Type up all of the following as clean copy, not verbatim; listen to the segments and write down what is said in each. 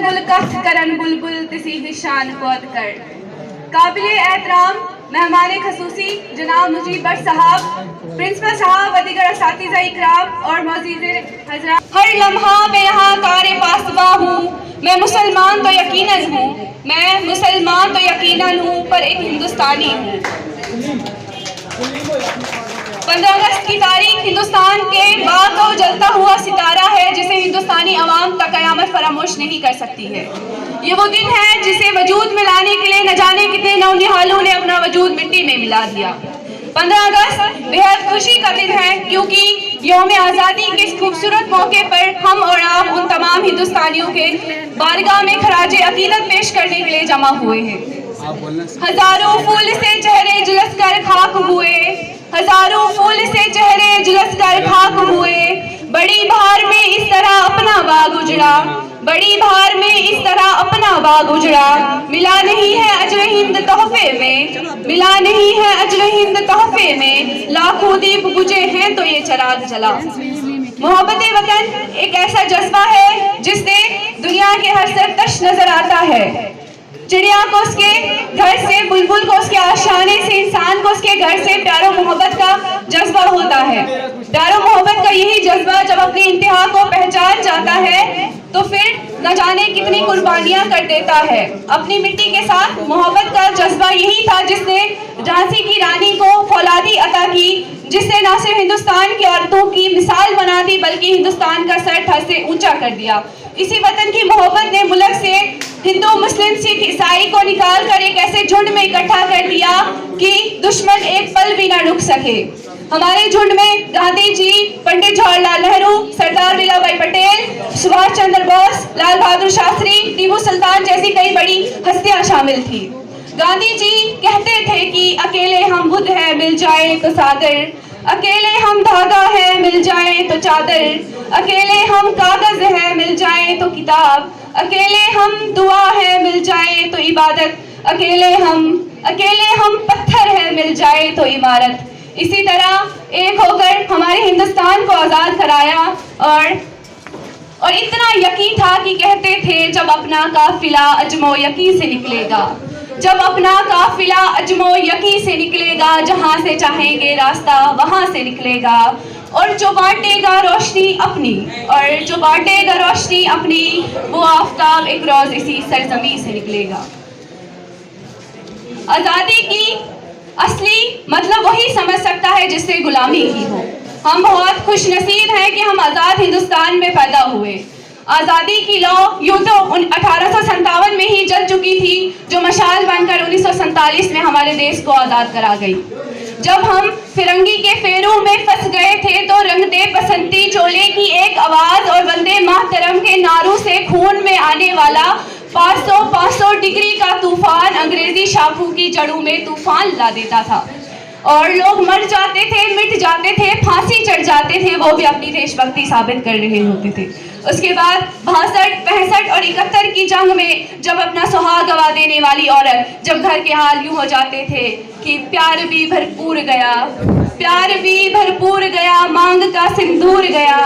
Bull कथ करन बुलबुल तिसी ही शान पौध कर। काबिले एहतराम मेहमान खसूसी जनाब मुजीब बट साहब, प्रिंसिपल साहब व दीगर असातिज़ा इकराम और मौजूद हज़रात, हर लम्हा मैं यहाँ कारे पासबा हूँ। मैं मुसलमान तो यकीनन हूँ, मैं मुसलमान तो यकीनन हूँ, पर एक हिंदुस्तानी हूँ। 15 अगस्त की तारीख हिंदुस्तान के बातो जलता हुआ सितारा है, जिसे हिंदुस्तानी अवाम तक कयामत फरामोश नहीं कर सकती है। ये वो दिन है जिसे वजूद में लाने के लिए न जाने कितने नौनिहालों ने अपना वजूद मिट्टी में मिला दिया। 15 अगस्त बेहद खुशी का दिन है, क्योंकि यौम आज़ादी के इस खूबसूरत मौके पर हम और आप उन तमाम हिंदुस्तानियों के बारगाह में खराजे अकीदत पेश करने के लिए जमा हुए हैं। हजारों फूल से चेहरे झुलस कर खाक हुए, हजारों फूल से चेहरे झुलस कर खाक हुए। बड़ी बहार में इस तरह अपना बाग उजड़ा, बड़ी बहार में इस तरह अपना बाग उजड़ा। मिला नहीं है अजर हिंद तोहफे में, मिला नहीं है अजर हिंद तोहफे में। लाखों दीप बुझे हैं तो ये चिराग जला। मोहब्बत वतन एक ऐसा जज्बा है जिससे दुनिया के हर सरकश नजर आता है। चिड़िया को उसके घर से, बुलबुल को उसके आशाने से, इंसान को उसके घर से प्यारो मोहब्बत का जज्बा होता है। प्यारो मोहब्बत का यही जज्बा जब अपनी इंतहा को पहचान जाता है तो फिर न जाने कितनी कुर्बानियां कर देता है। अपनी मिट्टी के साथ मोहब्बत का जज्बा यही था जिसने झांसी की रानी को फौलादी अता की, जिसने न सिर्फ हिंदुस्तान की औरतों की मिसाल बना दी बल्कि हिंदुस्तान का सर धड़ से ऊंचा कर दिया। इसी वतन की मोहब्बत ने मुल्क से हिंदू, मुस्लिम, सिख, ईसाई को निकाल कर एक ऐसे झुंड में इकट्ठा कर दिया कि दुश्मन एक पल भी न रुक सके। हमारे झुंड में गांधी जी, पंडित जवाहरलाल नेहरू, सरदार वल्लभ भाई पटेल, सुभाष चंद्र बोस, लाल बहादुर शास्त्री, टीपू सुल्तान जैसी कई बड़ी हस्तियां शामिल थी। गांधी जी कहते थे कि अकेले हम बुद्ध है मिल जाए तो सागर, अकेले हम धागा है मिल जाए तो चादर, अकेले हम कागज है मिल जाए तो किताब, अकेले हम दुआ है मिल जाए तो इबादत, अकेले हम पत्थर है मिल जाए तो इमारत। इसी तरह एक होकर हमारे हिंदुस्तान को आजाद कराया और इतना यकीन था कि कहते थे जब अपना काफिला अजमो यकी से निकलेगा, जब अपना काफिला अजमो यकी से निकलेगा, जहां से चाहेंगे रास्ता वहां से निकलेगा। और जो बांटेगा रोशनी अपनी, और जो बांटेगा रोशनी अपनी, वो आफताब एक रोज इसी सरजमी से निकलेगा। आजादी की असली मतलब वही समझ सकता है जिससे गुलामी की हो। हम बहुत खुश नसीब हैं कि हम आजाद हिंदुस्तान में पैदा हुए। आजादी की लौ यूं तो 1857 में ही जल चुकी थी, जो मशाल बनकर 1947 में हमारे देश को आजाद करा गई। जब हम फिरंगी के फेरू में फंस गए थे तो रंग दे बसंती चोले की एक आवाज और वंदे मातरम के नारों से खून में आने वाला 500 डिग्री का तूफान अंग्रेजी शाखों की जड़ों में तूफान ला देता था और लोग मर जाते थे, मिट जाते थे, फांसी चढ़ जाते थे, वो भी अपनी देशभक्ति साबित कर रहे होते थे। उसके बाद 62, 65 और 71 की जंग में जब अपना सुहाग गवा देने वाली औरत, जब घर के हाल यूं हो जाते थे कि प्यार भी भरपूर गया, प्यार भी भरपूर गया, मांग का सिंदूर गया,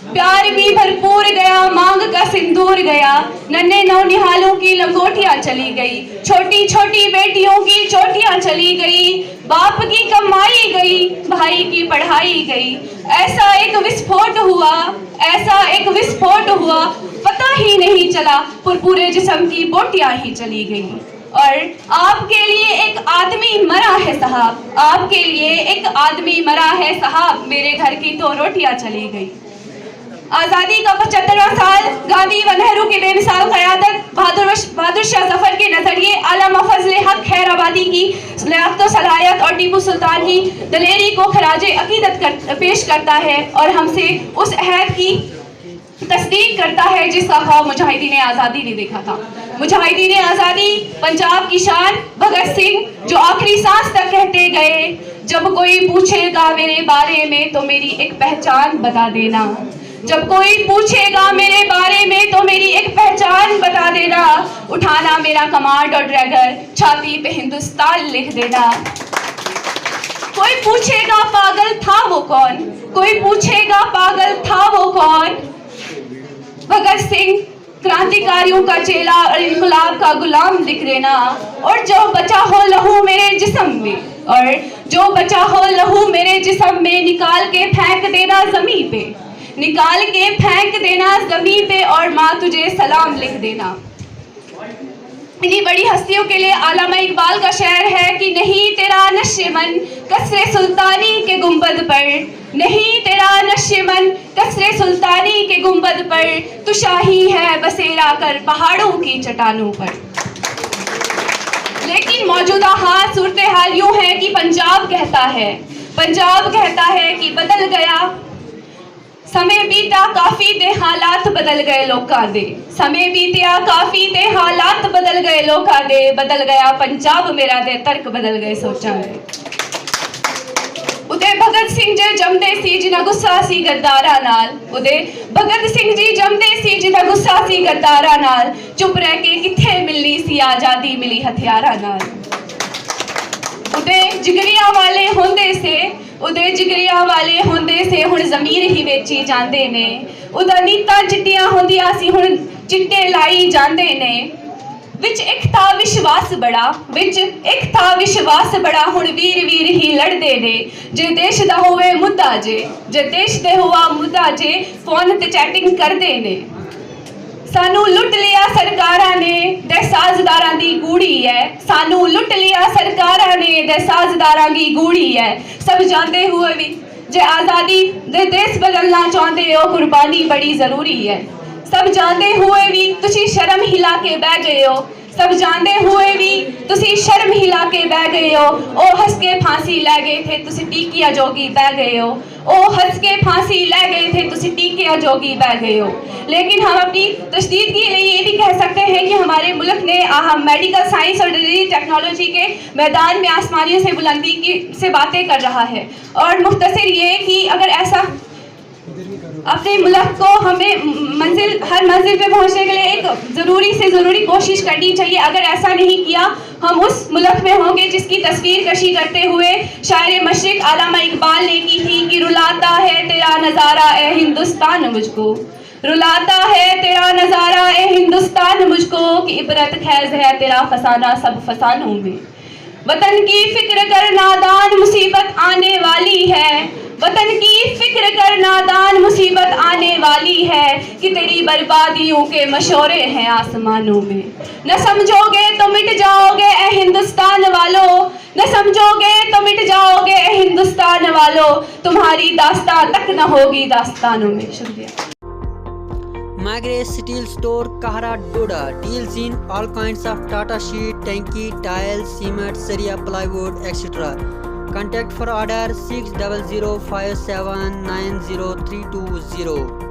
प्यार भी भरपूर गया, मांग का सिंदूर गया। नन्हे नौनिहालों की लंगोटियां चली गई, छोटी छोटी बेटियों की चोटियां चली गई, बाप की कमाई गई, भाई की पढ़ाई गई। ऐसा एक विस्फोट हुआ, ऐसा एक विस्फोट हुआ, पता ही नहीं चला, पूरे जिस्म की बोटियां ही चली गई। और आपके लिए एक आदमी मरा है साहब, आपके लिए एक आदमी मरा है साहब, मेरे घर की तो रोटियां चली गई। आजादी का 75वां साल गांधी व नेहरू की बेमिसाल क़यादत, बहादुर शाह जफर के नजरिए, आलमा फजले हक खैराबादी की लियाक़त व सलाहियत और टीपू सुल्तान की दलेरी को खराजे अकीदत पेश करता है और हमसे उस अहद की तस्दीक करता है जिसका ख्वाब मुजाहिदीन आज़ादी ने देखा था। मुजाहिदीन आज़ादी पंजाब की शान भगत सिंह, जो आखिरी सांस तक कहते गए, जब कोई पूछेगा मेरे बारे में तो मेरी एक पहचान बता देना, जब कोई पूछेगा मेरे बारे में तो मेरी एक पहचान बता देना, उठाना मेरा कमांड और ड्रैगर, छाती पे हिंदुस्तान लिख देना। कोई पूछेगा पागल था वो कौन, कोई पूछेगा पागल था वो कौन, भगत सिंह क्रांतिकारियों का चेला और इनकलाब का गुलाम दिख लेना। और जो बचा हो लहू मेरे जिस्म में, और जो बचा हो लहू मेरे जिस्म में, निकाल के फेंक देना ज़मीन पे, निकाल के फेंक देना ज़मीन पे, और माँ तुझे सलाम लिख देना। इन्हीं बड़ी हस्तियों के लिए अल्लामा इकबाल का शेर है कि नहीं तेरा नक्शे मन कसरे सुल्तानी के गुंबद पर, नहीं तेरा नक्शे मन कसरे सुल्तानी के गुंबद पर, तू शाही है बसेरा कर पहाड़ों की चट्टानों पर। लेकिन मौजूदा हाल सूरत हाल यूं है कि पंजाब कहता है कि बदल गया समय बीता काफी ते हालात बदल गए लोकां दे, समय बीतिया काफी ते हालात बदल गए लोकां दे, बदल गया पंजाब मेरा दे तर्क बदल गए सोचां दे। उदे भगत सिंह जी जमदे सी जिन्ना गुस्सा सी गद्दारां नाल, उदे भगत सिंह जी जमदे सी जिन्ना गुस्सा सी गद्दारां नाल, चुप रह के किथे मिलनी सी आजादी मिली हथियारां नाल। उदे जिगरिया वाले होंदे से, उदे जिगरिया वाले होंदे से हुण ज़मीर ही वेची जांदे ने, उदा नीतां चिट्टियां होंदियां सी हुण चिट्टे लाई जांदे ने। विच एक था विश्वास बड़ा, विच एक था विश्वास बड़ा, हुण वीर वीर ही लड़दे ने। जे देश दा होवे मुद्दा जे देश दे हुआ मुद्दा जे, फोन ते चैटिंग करदे ने। सानू लुट लिया सरकारां ने दे साजदारां दी गूड़ी है, सानू लुट लिया सरकारां ने दे साजदारां दी गूड़ी है। सब जानते हुए भी जे आज़ादी दे देश बदलना चाहते हो, कुर्बानी बड़ी ज़रूरी है। सब जानते हुए भी तुसी शर्म हिला के बह गए हो, सब जानते हुए भी तुसी शर्म हिला के बह गए हो। ओ हंस के फांसी ले गए थे तुसी टीकिया जोगी बह गए हो, ओ हंस के फांसी ले गए थे तुसी टीकिया जोगी बह गए हो। लेकिन हम अपनी तशदीद के लिए ये भी कह सकते हैं कि हमारे मुल्क ने मेडिकल साइंस और डिग्री टेक्नोलॉजी के मैदान में आसमानियों से बुलंदी से बातें कर रहा है। और मुख्तसर ये कि अगर ऐसा अपने मुल्क को हमें हर मंजिल पे पहुंचने के लिए एक ज़रूरी से ज़रूरी कोशिश करनी चाहिए। अगर ऐसा नहीं किया हम उस मुल्क में होंगे जिसकी तस्वीर कशी करते हुए शायर मशरिक अल्लामा इकबाल ने की थी कि रुलाता है तेरा नज़ारा ए हिंदुस्तान मुझको, रुलाता है तेरा नज़ारा ए हिंदुस्तान मुझको, कि इबरत खैज है तेरा फसाना सब फसानों में। वतन की फिक्र कर नादान मुसीबत आने वाली है, वतन की फिक्र कर नादान मुसीबत आने वाली है, कि तेरी बर्बादियों के मशोरे हैं आसमानों में। न समझोगे तो मिट जाओगे ए हिंदुस्तान वालों, न समझोगे तो मिट जाओगे ए हिंदुस्तान वालों, तुम्हारी दास्तान तक न होगी दास्तानों में। शुक्रिया। Magre Steel Store, Kahara, Doda. Deals in all kinds of Tata sheet, tanki, tiles, cement, saria, plywood, etc. Contact for order 6005790320.